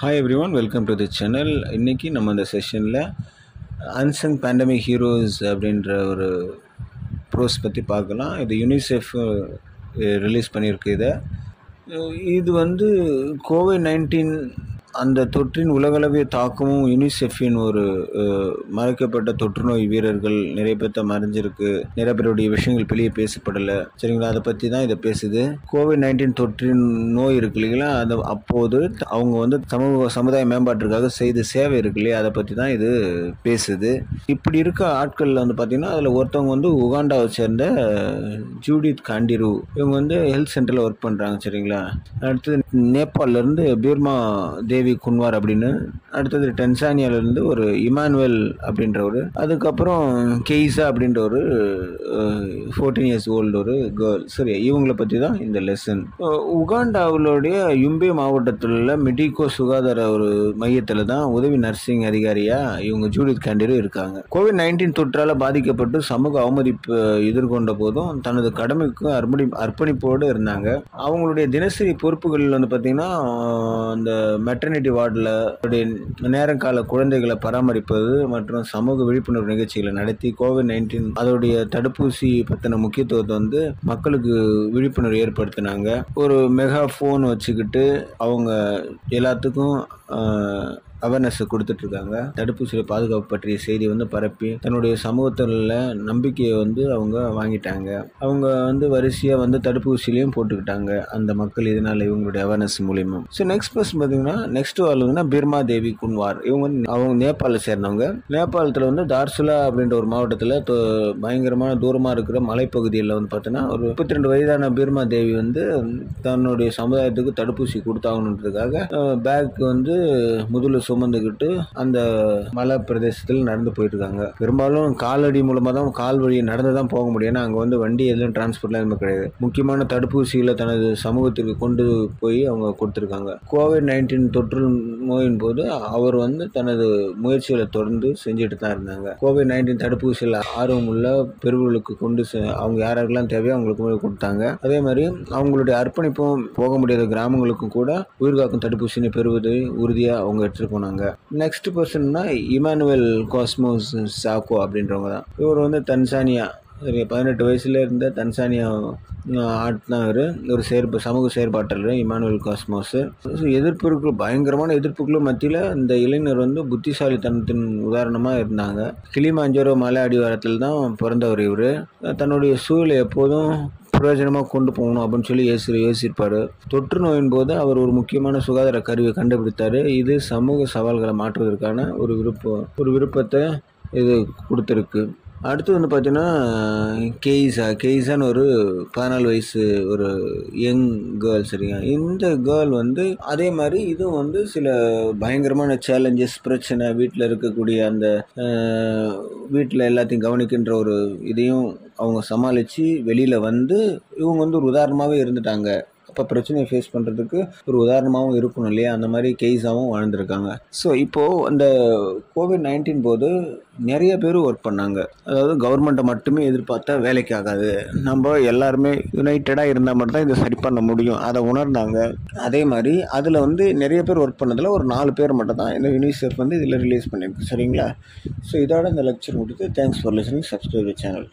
Hi every one, welcome to the channel. இன்றைக்கி நம்ம இந்த செஷனில் அன்சங் பேண்டமிக் ஹீரோஸ் அப்படின்ற ஒரு ப்ரோஸ் பற்றி பார்க்கலாம். இது யூனிசெஃப் ரிலீஸ் பண்ணியிருக்கு. இது வந்து கோவிட்-19 அந்த தொற்றின் உலகளவிய தாக்கமும் யூனிசெஃபின் ஒரு மறைக்கப்பட்ட தொற்றுநோய் வீரர்கள் நிறைய பேர்த்த மறைஞ்சிருக்கு, நிறைய பேருடைய விஷயங்கள் வெளியே பேசப்படலை, சரிங்களா? அதை பற்றி தான் இதை பேசுது. கோவிட்-19 தொற்றின் நோய் இருக்கு இல்லைங்களா, அது அப்போது அவங்க வந்து சமுதாய மேம்பாட்டிற்காக செய்த சேவை இருக்கு இல்லையா, அதை பற்றி தான் இது பேசுது. இப்படி இருக்க ஆட்களில் வந்து பார்த்திங்கன்னா அதில் ஒருத்தவங்க வந்து உகாண்டாவை சேர்ந்த ஜூடித் காண்டிரு. இவங்க வந்து ஹெல்த் சென்டரில் ஒர்க் பண்ணுறாங்க, சரிங்களா? அடுத்தது நேபாளிலேருந்து பீர்மா தேவி குன்வார் அப்படின்னு, அடுத்தது டென்சானியாவிலேருந்து ஒரு இமானுவேல் அப்படின்றவர், அதுக்கப்புறம் கெய்ஸா அப்படின்ற ஒரு 14 years old ஒரு கேர்ள். சரி, இவங்களை பற்றி தான் இந்த லெசன். உகாண்டாவுடைய யும்பே மாவட்டத்தில் உள்ள மெடிகோ சுகாதார ஒரு மையத்தில் தான் உதவி நர்சிங் அதிகாரியாக இவங்க ஜூடித் காண்டிரு இருக்காங்க. கோவிட்-19 தொற்றால் பாதிக்கப்பட்டு சமூக அவமதிப்பு எதிர்கொண்ட போதும் தனது கடமைக்கு அர்ப்பணிப்போடு இருந்தாங்க. அவங்களுடைய தினசரி பொறுப்புகளில் வந்து பார்த்திங்கன்னா அந்த மெட்டர்னிட்டி வார்டில் நேரங்கால குழந்தைகளை பராமரிப்பது மற்றும் சமூக விழிப்புணர்வு நிகழ்ச்சிகளை நடத்தி கோவிட்-19 அதோடைய தடுப்பூசி பற்றின முக்கியத்துவத்தை வந்து மக்களுக்கு விழிப்புணர்வு ஏற்படுத்தினாங்க. ஒரு மெகா ஃபோன் வச்சுக்கிட்டு அவங்க எல்லாத்துக்கும் அவேர்னஸ் கொடுத்துட்ருக்காங்க. தடுப்பூசியில் பாதுகாப்பு பற்றிய செய்தி வந்து பரப்பி தன்னுடைய சமூகத்தில் நம்பிக்கையை வந்து அவங்க வாங்கிட்டாங்க. அவங்க வந்து வரிசையாக வந்து தடுப்பூசிலையும் போட்டுக்கிட்டாங்க அந்த மக்கள், இதனால் இவங்களுடைய அவேர்னஸ் மூலியமா. ஸோ நெக்ஸ்ட் பர்சன் பார்த்தீங்கன்னா நெக்ஸ்ட் வாழ்னா பீர்மா தேவி குன்வார். அவங்க நேபாளை சேர்ந்தவங்க. நேபாளத்தில் வந்து தார்சுலா அப்படின்ற ஒரு மாவட்டத்தில் பயங்கரமான தூரமாக இருக்கிற மலைப்பகுதியில் வந்து பார்த்தீங்கன்னா ஒரு 32 வயதான பீர்மா தேவி வந்து தன்னுடைய சமுதாயத்துக்கு தடுப்பூசி கொடுத்தாங்கன்றதுக்காக பேக் வந்து முதல்ல சுமந்துக்கிட்டு அந்த மலை பிரதேசத்தில் நடந்து போயிட்டு இருக்காங்க. பெரும்பாலும் காலடி மூலமாக தான், கால் வழி நடந்து தான் போக முடியும். ஏன்னா அங்கே வந்து வண்டி எதுவும் டிரான்ஸ்போர்ட்லாம் எதுவுமே கிடையாது. முக்கியமான தடுப்பூசிகளை தனது சமூகத்திற்கு கொண்டு போய் அவங்க கொடுத்துருக்காங்க. கோவிட்-19 தொற்று நோயின் போது அவர் வந்து தனது முயற்சிகளை தொடர்ந்து செஞ்சுட்டு தான் இருந்தாங்க. கோவிட்-19 தடுப்பூசியில் ஆர்வம் உள்ள பெருவுகளுக்கு கொண்டு அவங்க யாரெல்லாம் தேவையோ அவங்களுக்கு கொடுத்தாங்க. அதே மாதிரி அவங்களுடைய அர்ப்பணிப்பும் போக முடியாத கிராமங்களுக்கும் கூட உயிர்காக்கும் தடுப்பூசினை பெறுவதை உறுதியாக அவங்க எடுத்துட்டு போனாங்க. நெக்ஸ்ட் பர்சன்னா இமானுவேல் காஸ்மோஸ் சாக்கோ அப்படின்றவங்க தான். இவர் வந்து தன்சானியா 18 வயசுல இருந்த தன்சானியா ஆட்னார். ஒரு சமூக செயற்பாட்டாளர் இமானுவேல் காஸ்மோஸ். பயங்கரமான எதிர்ப்புகளும் மத்தியில் இந்த இளைஞர் வந்து புத்திசாலித்தனத்தின் உதாரணமாக இருந்தாங்க. கிளிமாஞ்சோரோ மலை அடிவாரத்தில் தான் பிறந்தவர் இவர். தன்னுடைய சூழலை எப்போதும் பிரயோஜனமாக கொண்டு போகணும் அப்படின்னு சொல்லி யோசிப்பார். தொற்று நோயின் போது அவர் ஒரு முக்கியமான சுகாதார கருவியை கண்டுபிடித்தார். இது சமூக சவால்களை மாற்றுவதற்கான ஒரு விருப்பத்தை இது கொடுத்துருக்கு. அடுத்து வந்து பார்த்தீங்கன்னா கெய்ஸான்னு ஒரு 14 வயசு ஒரு யங் கேர்ள், சரிங்க. இந்த கேர்ள் வந்து அதே மாதிரி இதுவும் வந்து சில பயங்கரமான சேலஞ்சஸ், பிரச்சனை, வீட்டில் இருக்கக்கூடிய அந்த வீட்டில் எல்லாத்தையும் கவனிக்கின்ற ஒரு இதையும் அவங்க சமாளித்து வெளியில் வந்து இவங்க வந்து ஒரு உதாரணமாகவே இருந்துட்டாங்க. அப்போ பிரச்சனையை ஃபேஸ் பண்ணுறதுக்கு ஒரு உதாரணமாகவும் இருக்கணும் இல்லையா, அந்த மாதிரி கேஸாகவும் வாழ்ந்துருக்காங்க. ஸோ இப்போது அந்த கோவிட்-19 போது நிறைய பேர் ஒர்க் பண்ணாங்க. அதாவது கவர்மெண்ட்டை மட்டுமே எதிர்பார்த்தா வேலைக்கு ஆகாது, நம்ம எல்லாருமே யுனைட்டடாக இருந்தால் மட்டும்தான் இதை சரி பண்ண முடியும், அதை உணர்ந்தாங்க. அதே மாதிரி அதில் வந்து நிறைய பேர் ஒர்க் பண்ணதில் ஒரு 4 பேர் மட்டும் தான் இந்த யூனிசெஃப் வந்து இதில் ரிலீஸ் பண்ணியிருக்கு, சரிங்களா? ஸோ இதோட இந்த லெக்சர் முடித்து thanks for listening. Subscribe the channel.